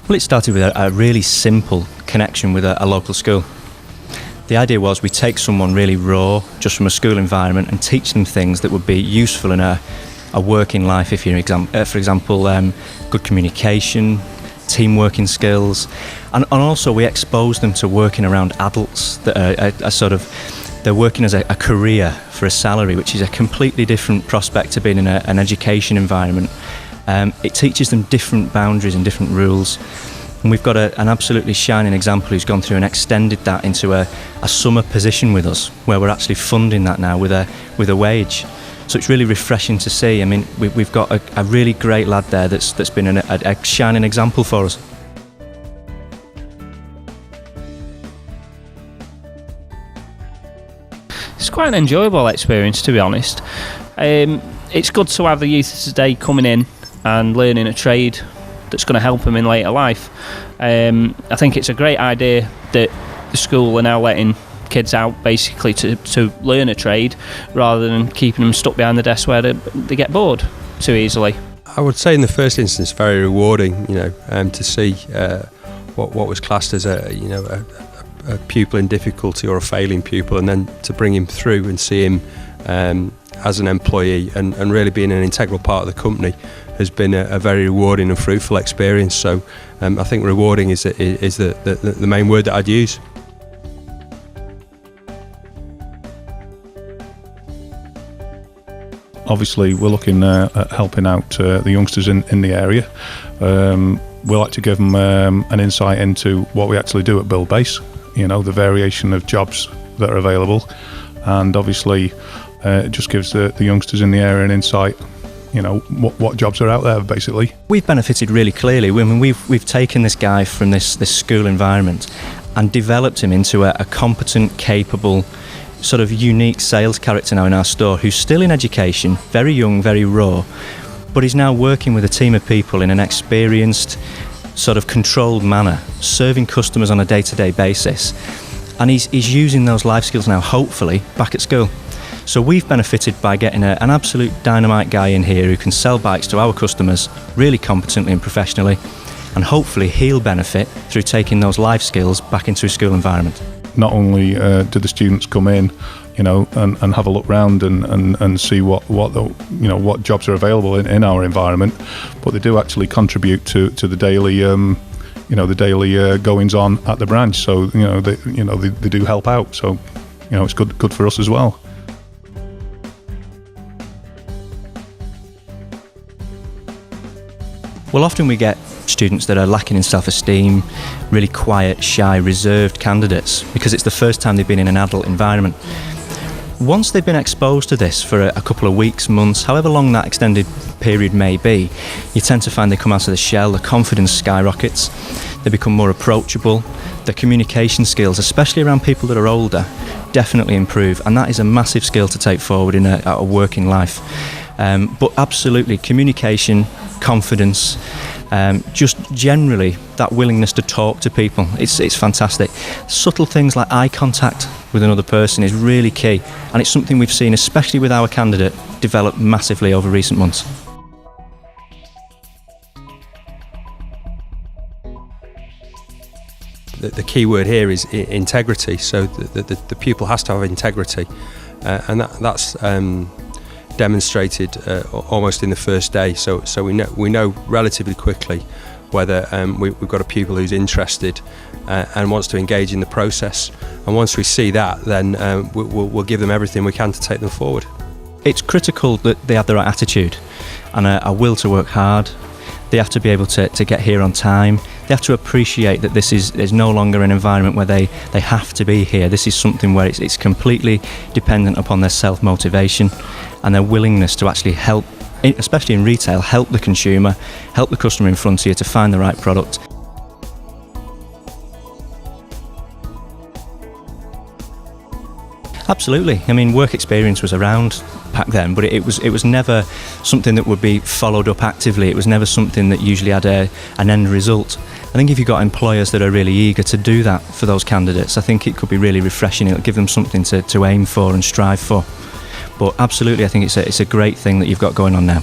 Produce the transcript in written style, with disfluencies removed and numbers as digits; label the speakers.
Speaker 1: Well, it started with a really simple connection with a local school. The idea was we take someone really raw, just from a school environment, and teach them things that would be useful in a working life, for example, good communication, team working skills, and also we expose them to working around adults that they're working as a career for a salary, which is a completely different prospect to being in an education environment. It teaches them different boundaries and different rules. And we've got an absolutely shining example who's gone through and extended that into a summer position with us, where we're actually funding that now with a wage. So it's really refreshing to see. I mean, we've got a really great lad there that's been a shining example for us.
Speaker 2: It's quite an enjoyable experience, to be honest. It's good to have the youth of today coming in and learning a trade that's going to help them in later life. I think it's a great idea that the school are now letting kids out basically to learn a trade, rather than keeping them stuck behind the desk where they get bored too easily.
Speaker 3: I would say in the first instance very rewarding, to see what was classed as a pupil in difficulty or a failing pupil, and then to bring him through and see him as an employee and really being an integral part of the company has been a very rewarding and fruitful experience. So I think rewarding is the main word that I'd use.
Speaker 4: Obviously we're looking at helping out the youngsters in the area. We like to give them an insight into what we actually do at Build Base, the variation of jobs that are available, and obviously it just gives the youngsters in the area an insight, what jobs are out there basically.
Speaker 1: We've benefited really clearly. I mean, we've taken this guy from this school environment and developed him into a competent, capable, sort of unique sales character now in our store, who's still in education, very young, very raw, but he's now working with a team of people in an experienced, sort of controlled manner, serving customers on a day-to-day basis. And he's using those life skills now, hopefully, back at school. So we've benefited by getting an absolute dynamite guy in here who can sell bikes to our customers really competently and professionally, and hopefully he'll benefit through taking those life skills back into a school environment.
Speaker 4: Not only do the students come in, and have a look round and see what jobs are available in our environment, but they do actually contribute to the daily the daily goings on at the branch. So they do help out. So it's good for us as well.
Speaker 1: Well, often we get students that are lacking in self-esteem, really quiet, shy, reserved candidates, because it's the first time they've been in an adult environment. Once they've been exposed to this for a couple of weeks, months, however long that extended period may be, you tend to find they come out of the shell, their confidence skyrockets, they become more approachable, their communication skills, especially around people that are older, definitely improve, and that is a massive skill to take forward in a working life. But absolutely, communication, confidence, just generally that willingness to talk to people, it's fantastic. Subtle things like eye contact with another person is really key, and it's something we've seen, especially with our candidate, develop massively over recent months.
Speaker 3: The key word here is integrity. So the pupil has to have integrity, and that's demonstrated almost in the first day. So we know relatively quickly whether we've got a pupil who's interested and wants to engage in the process. And once we see that, then we'll give them everything we can to take them forward.
Speaker 1: It's critical that they have the right attitude and a will to work hard. They have to be able to get here on time. They have to appreciate that this is no longer an environment where they have to be here. This is something where it's completely dependent upon their self-motivation and their willingness to actually help, especially in retail, help the consumer, help the customer in front of you to find the right product. Absolutely. I mean, work experience was around back then, but it was never something that would be followed up actively. It was never something that usually had an end result. I think if you've got employers that are really eager to do that for those candidates, I think it could be really refreshing. It'll give them something to aim for and strive for. But absolutely, I think it's a great thing that you've got going on now.